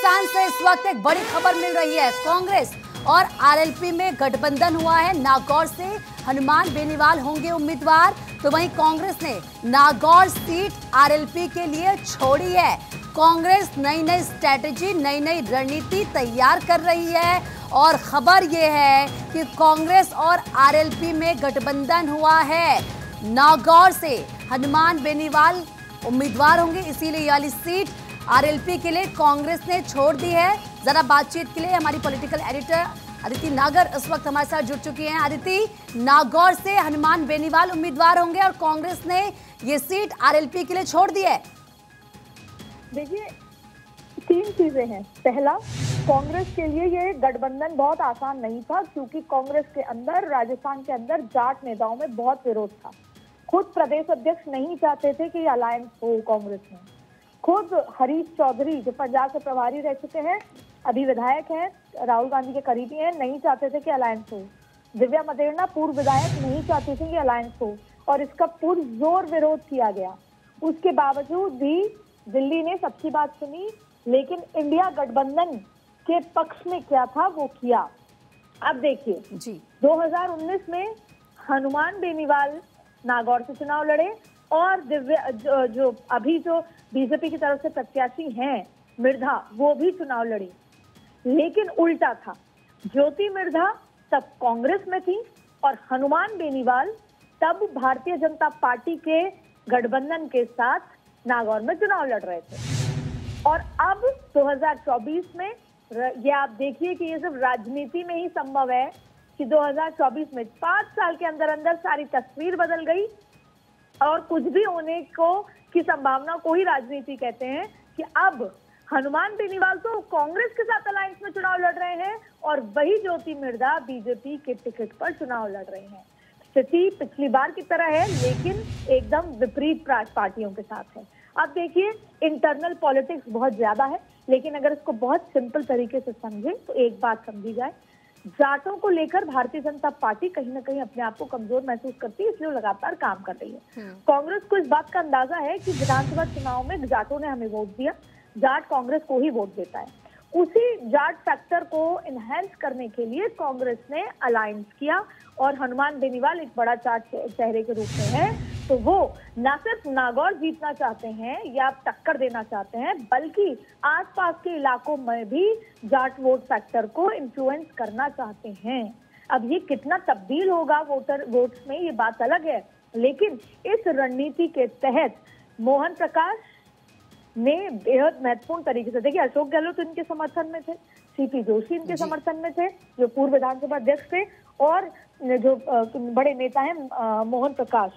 राजस्थान से इस वक्त एक बड़ी खबर मिल रही है। कांग्रेस और आरएलपी में गठबंधन हुआ है। नागौर से हनुमान बेनीवाल होंगे उम्मीदवार, तो वहीं कांग्रेस ने नागौर सीट आरएलपी के लिए छोड़ी है। कांग्रेस नई नई स्ट्रैटेजी, नई नई रणनीति तैयार कर रही है और खबर यह है कि कांग्रेस और आरएलपी में गठबंधन हुआ है। नागौर से हनुमान बेनीवाल उम्मीदवार होंगे, इसीलिए ये वाली सीट आरएलपी के लिए कांग्रेस ने छोड़ दी है। जरा बातचीत के लिए हमारी पॉलिटिकल एडिटर अदिति नागर इस वक्त हमारे साथ जुड़ चुकी हैं। अदिति, नागौर से हनुमान बेनीवाल उम्मीदवार होंगे और कांग्रेस ने ये सीट आरएलपी के लिए छोड़ दी है। देखिए, तीन चीजें हैं। पहला, कांग्रेस के लिए ये गठबंधन बहुत आसान नहीं था, क्योंकि कांग्रेस के अंदर, राजस्थान के अंदर जाट नेताओं में बहुत विरोध था। खुद प्रदेश अध्यक्ष नहीं चाहते थे कि अलायंस हो कांग्रेस में। खुद हरीश चौधरी, जो पंजाब से प्रभारी रह चुके हैं, अभी विधायक हैं, राहुल गांधी के करीबी हैं, नहीं चाहते थे कि अलायंस हो। दिव्या मदेरणा, पूर्व विधायक, नहीं चाहती थी कि अलायंस हो और इसका पुरजोर विरोध किया गया। उसके बावजूद भी दिल्ली ने सबकी बात सुनी, लेकिन इंडिया गठबंधन के पक्ष में क्या था वो किया। अब देखिए जी, 2019 में हनुमान बेनीवाल नागौर से चुनाव लड़े और दिव्या जो अभी जो बीजेपी की तरफ से प्रत्याशी हैं मिर्धा, वो भी चुनाव लड़ी। लेकिन उल्टा था, ज्योति मिर्धा तब कांग्रेस में थी और हनुमान बेनीवाल तब भारतीय जनता पार्टी के गठबंधन के साथ नागौर में चुनाव लड़ रहे थे। और अब 2024 में ये आप देखिए कि ये सिर्फ राजनीति में ही संभव है कि 2024 में 5 साल के अंदर अंदर सारी तस्वीर बदल गई और कुछ भी होने को की संभावना को ही राजनीति कहते हैं कि अब हनुमान बेनीवाल तो कांग्रेस के साथ अलायंस में चुनाव लड़ रहे हैं और वही ज्योति मिर्धा बीजेपी के टिकट पर चुनाव लड़ रहे हैं। स्थिति पिछली बार की तरह है, लेकिन एकदम विपरीत पार्टियों के साथ है। अब देखिए, इंटरनल पॉलिटिक्स बहुत ज्यादा है, लेकिन अगर इसको बहुत सिंपल तरीके से समझें तो एक बात समझी जाए, जाटों को लेकर भारतीय जनता पार्टी कहीं ना कहीं अपने आप को कमजोर महसूस करती है, इसलिए लगातार काम कर रही है। कांग्रेस को इस बात का अंदाजा है कि विधानसभा चुनाव में जाटों ने हमें वोट दिया, जाट कांग्रेस को ही वोट देता है। उसी जाट फैक्टर को इनहेंस करने के लिए कांग्रेस ने अलायंस किया और हनुमान बेनीवाल एक बड़ा जाट चेहरे के रूप में है, तो वो न सिर्फ नागौर जीतना चाहते हैं या टक्कर देना चाहते हैं, बल्कि आसपास के इलाकों में भी जाट वोट फैक्टर को इन्फ्लुएंस करना चाहते हैं। अब ये कितना तब्दील होगा वोट्स में, ये बात अलग है, लेकिन इस रणनीति के तहत मोहन प्रकाश ने बेहद महत्वपूर्ण तरीके से, देखिए अशोक गहलोत इनके समर्थन में थे, सीपी जोशी इनके समर्थन में थे, जो पूर्व विधानसभा अध्यक्ष थे, और जो बड़े नेता हैं मोहन प्रकाश,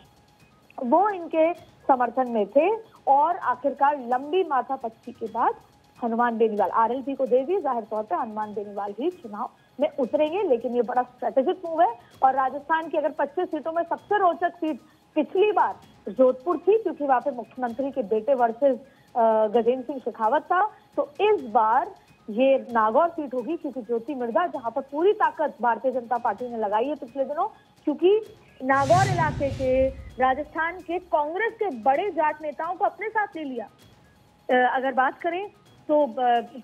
वो इनके समर्थन में थे। और आखिरकार लंबी माथापच्ची के बाद हनुमान बेनीवाल आरएलपी को दे दी। जाहिर तौर पे हनुमान बेनीवाल ही चुनाव में उतरेंगे, लेकिन ये बड़ा स्ट्रेटेजिक मूव है। और राजस्थान की अगर 25 सीटों में सबसे रोचक सीट पिछली बार जोधपुर थी, क्योंकि वहां पे मुख्यमंत्री के बेटे वर्सेस गजेंद्र सिंह शेखावत था, तो इस बार ये नागौर सीट होगी, क्योंकि ज्योति मिर्धा, जहां पर पूरी ताकत भारतीय जनता पार्टी ने लगाई है पिछले दिनों, क्योंकि नागौर इलाके के, राजस्थान के कांग्रेस के बड़े जाट नेताओं को अपने साथ ले लिया। अगर बात करें तो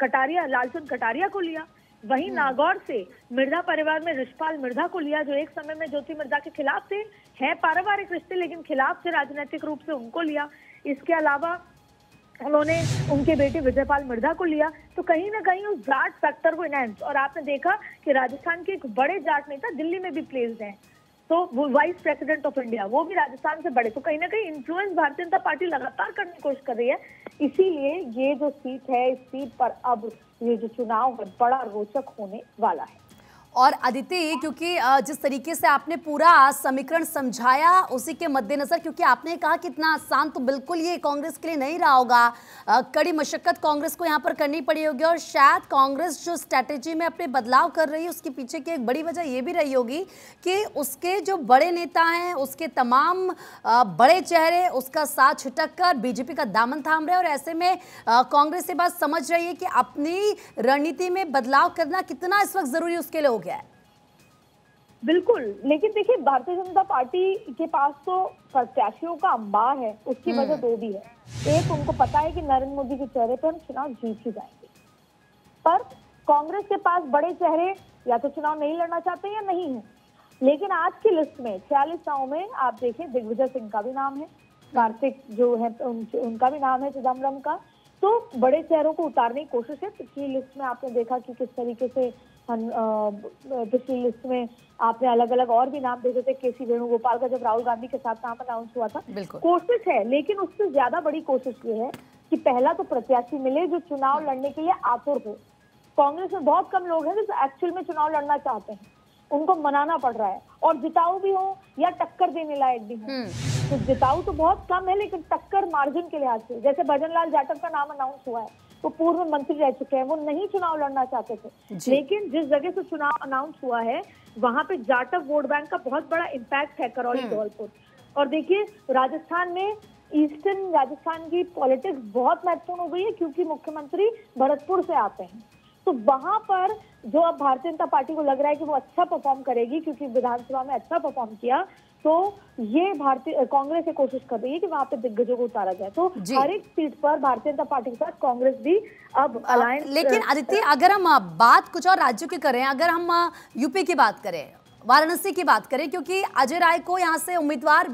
कटारिया, लालचंद कटारिया को लिया, वहीं नागौर से मिर्धा परिवार में रिशपाल मिर्धा को लिया, जो एक समय में ज्योति मिर्धा के खिलाफ थे, हैं पारिवारिक रिश्ते लेकिन खिलाफ थे राजनीतिक रूप से, उनको लिया। इसके अलावा उन्होंने उनके बेटे विजयपाल मिर्धा को लिया, तो कहीं ना कहीं उस जाट फैक्टर को इनहेंस। और आपने देखा कि राजस्थान के एक बड़े जाट नेता दिल्ली में भी प्लेस्ड हैं, तो वो वाइस प्रेसिडेंट ऑफ इंडिया, वो भी राजस्थान से बड़े, तो कहीं ना कहीं इन्फ्लुएंस भारतीय जनता पार्टी लगातार करने की कोशिश कर रही है। इसीलिए ये जो सीट है, इस सीट पर अब ये जो चुनाव है बड़ा रोचक होने वाला है। और अदिति, क्योंकि जिस तरीके से आपने पूरा समीकरण समझाया, उसी के मद्देनजर, क्योंकि आपने कहा कि इतना आसान तो बिल्कुल ये कांग्रेस के लिए नहीं रहा होगा, कड़ी मशक्कत कांग्रेस को यहाँ पर करनी पड़ी होगी, और शायद कांग्रेस जो स्ट्रैटेजी में अपने बदलाव कर रही है, उसके पीछे की एक बड़ी वजह ये भी रही होगी कि उसके जो बड़े नेता हैं, उसके तमाम बड़े चेहरे उसका साथ छिटक कर बीजेपी का दामन थाम रहे हैं, और ऐसे में कांग्रेस ये बात समझ रही है कि अपनी रणनीति में बदलाव करना कितना इस वक्त जरूरी उसके लिए हो गया है। बिल्कुल, लेकिन देखिए, भारतीय जनता पार्टी के पास तो प्रत्याशियों का अंबार है, उसकी वजह दो भी है। एक, उनको पता है कि नरेंद्र मोदी के चेहरे पर हम चुनाव जीत ही जाएंगे, पर कांग्रेस के पास बड़े चेहरे या तो चुनाव नहीं लड़ना चाहते या नहीं है। लेकिन आज की लिस्ट में 46 नामों में आप देखिए दिग्विजय सिंह का भी नाम है, कार्तिक जो है उनका भी नाम है, चिदम्बरम का। तो बड़े चेहरों को उतारने की कोशिश है। पिछली लिस्ट में आपने देखा कि किस तरीके से पिछली लिस्ट में आपने अलग अलग और भी नाम देखे थे, केसी वेणुगोपाल का जब राहुल गांधी के साथ नाम अनाउंस हुआ था। कोशिश है, लेकिन उससे ज्यादा बड़ी कोशिश ये है कि पहला तो प्रत्याशी मिले जो चुनाव लड़ने के लिए आतुर हो। कांग्रेस में बहुत कम लोग हैं जो एक्चुअल में चुनाव लड़ना चाहते हैं, उनको मनाना पड़ रहा है, और जिताऊ भी हो या टक्कर देने लायक भी हो। तो जिताऊ तो बहुत कम है, लेकिन टक्कर मार्जिन के लिहाज से, जैसे भजन लाल जाटव का नाम अनाउंस हुआ है, वो पूर्व मंत्री रह चुके हैं, वो नहीं चुनाव लड़ना चाहते थे, लेकिन जिस जगह से चुनाव अनाउंस हुआ है वहां पे जाटव वोट बैंक का बहुत बड़ा इम्पैक्ट है, करौली धौलपुर। और देखिए राजस्थान में, ईस्टर्न राजस्थान की पॉलिटिक्स बहुत महत्वपूर्ण हो गई है, क्योंकि मुख्यमंत्री भरतपुर से आते हैं। तो वहां पर जो अब भारतीय जनता पार्टी को लग रहा है कि वो अच्छा परफॉर्म करेगी, क्योंकि विधानसभा में अच्छा परफॉर्म किया, तो ये भारतीय कांग्रेस ये कोशिश कर रही है कि वहां पे दिग्गजों को उतारा जाए। तो हर एक सीट पर भारतीय जनता पार्टी के साथ कांग्रेस भी अब अलायंस। लेकिन अदिति, अगर हम बात कुछ और राज्यों की करें, अगर हम यूपी की बात करें, वाराणसी की बात करें, क्योंकि अजय राय को यहाँ से उम्मीदवार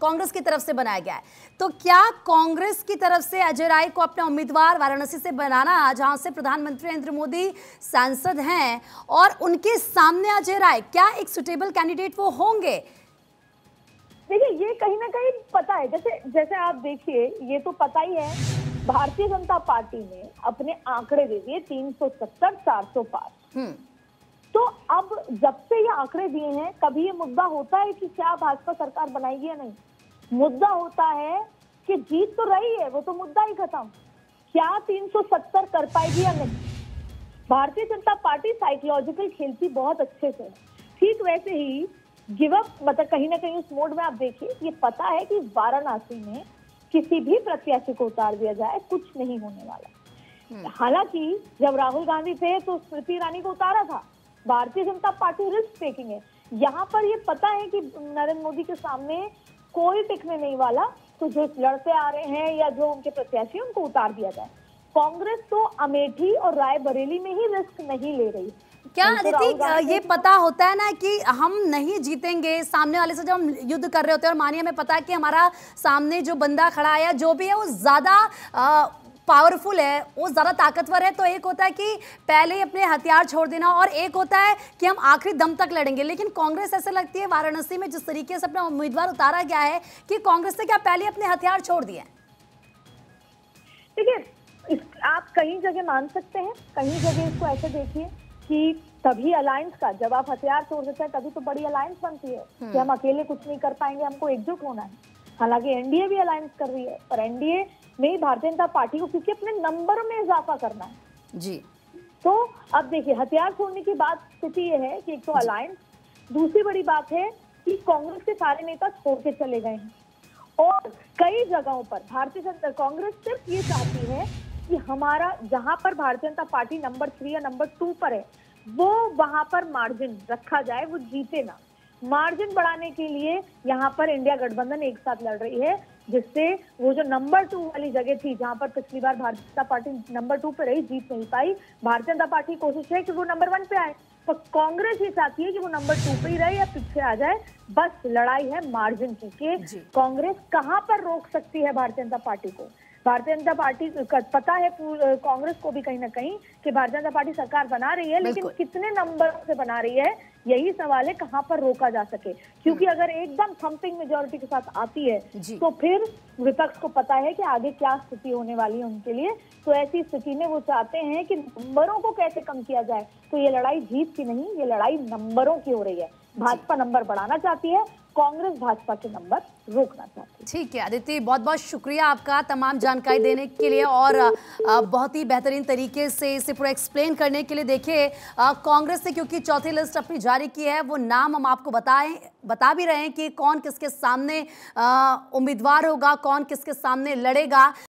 कांग्रेस की तरफ से बनाया गया है, तो क्या कांग्रेस की तरफ से अजय राय को अपना उम्मीदवार वाराणसी से बनाना, जहां से प्रधानमंत्री नरेंद्र मोदी सांसद हैं, और उनके सामने अजय राय, क्या एक सुटेबल कैंडिडेट वो होंगे? देखिए ये कहीं ना कहीं पता है, जैसे आप देखिए, ये तो पता ही है, भारतीय जनता पार्टी ने अपने आंकड़े दे दिए 370 400 पार। तो अब जब से ये आंकड़े दिए हैं, कभी ये मुद्दा होता है कि क्या भाजपा सरकार बनाएगी या नहीं। मुद्दा होता है कि जीत तो रही है, वो तो मुद्दा ही खत्म, क्या 370 कर पाएगी या नहीं। भारतीय जनता पार्टी साइकोलॉजिकल खेलती बहुत अच्छे से, ठीक वैसे ही गिव अप, मतलब कहीं ना कहीं उस मोड में आप देखिए, ये पता है कि वाराणसी में किसी भी प्रत्याशी को उतार दिया जाए कुछ नहीं होने वाला। हालांकि जब राहुल गांधी थे तो स्मृति ईरानी को उतारा था, Bharatiya Janata party risk taking है। यहाँ पर ये पता है कि नरेंद्र मोदी के सामने कोई टिकने नहीं वाला, तो जो लड़ते आ रहे हैं या जो उनके प्रत्याशी उनको उतार दिया जाए। कांग्रेस तो अमेठी और रायबरेली में ही रिस्क नहीं ले रही। क्या अदिति, ये पता होता है ना कि हम नहीं जीतेंगे, सामने वाले से जब हम युद्ध कर रहे होते हैं और मानिए हमें पता है कि हमारा सामने जो बंदा खड़ा है या जो भी है वो ज्यादा पावरफुल है, वो ज्यादा ताकतवर है, तो एक होता है कि पहले ही अपने हथियार छोड़ देना, और एक होता है कि हम आखिरी दम तक लड़ेंगे। लेकिन कांग्रेस ऐसे लगती है वाराणसी में जिस तरीके से अपना उम्मीदवार उतारा गया है, कि कांग्रेस ने क्या पहले अपने हथियार छोड़ दिए? देखिए आप कहीं जगह मान सकते हैं, कहीं जगह इसको ऐसे देखिए कि तभी अलायंस का, जब आप हथियार छोड़ देते हैं तभी तो बड़ी अलायंस बनती है कि हम अकेले कुछ नहीं कर पाएंगे, हमको एकजुट होना है। हालांकि एनडीए भी अलायंस कर रही है, पर एनडीए में भारतीय जनता पार्टी को क्योंकि अपने नंबर में इजाफा करना है जी। तो अब देखिए हथियार छोड़ने की बात स्थिति ये है कि एक तो अलायंस, दूसरी बड़ी बात है कि कांग्रेस के सारे नेता छोड़ के चले गए हैं, और कई जगहों पर भारतीय जनता कांग्रेस सिर्फ ये चाहती है कि हमारा जहां पर भारतीय जनता पार्टी नंबर 3 या नंबर 2 पर है, वो वहां पर मार्जिन रखा जाए, वो जीते ना। मार्जिन बढ़ाने के लिए यहाँ पर इंडिया गठबंधन एक साथ लड़ रही है, जिससे वो जो नंबर 2 वाली जगह थी, जहां पर पिछली बार भारतीय जनता पार्टी नंबर 2 पे रही, जीत नहीं पाई। भारतीय जनता पार्टी की कोशिश है कि वो नंबर 1 पे आए, तो कांग्रेस ये चाहती है कि वो नंबर 2 पे ही रहे या पीछे आ जाए। बस लड़ाई है मार्जिन की, कि कांग्रेस कहाँ पर रोक सकती है भारतीय जनता पार्टी को। भारतीय जनता पार्टी पता है कांग्रेस को भी कहीं ना कहीं कि भारतीय जनता पार्टी सरकार बना रही है, लेकिन कितने नंबर से बना रही है, यही सवाल है, कहां पर रोका जा सके। क्योंकि अगर एकदम थंपिंग मेजोरिटी के साथ आती है तो फिर विपक्ष को पता है कि आगे क्या स्थिति होने वाली है उनके लिए। तो ऐसी स्थिति में वो चाहते हैं कि नंबरों को कैसे कम किया जाए। तो ये लड़ाई जीत की नहीं, ये लड़ाई नंबरों की हो रही है। भाजपा नंबर बढ़ाना चाहती है, कांग्रेस भाजपा के नंबर रोकना चाहती है। ठीक है अदिति, बहुत बहुत शुक्रिया आपका तमाम जानकारी देने के लिए और बहुत ही बेहतरीन तरीके से इसे पूरा एक्सप्लेन करने के लिए। देखिए कांग्रेस ने क्योंकि चौथी लिस्ट अपनी जारी की है, वो नाम हम आपको बता भी रहे हैं कि कौन किसके सामने उम्मीदवार होगा, कौन किसके सामने लड़ेगा।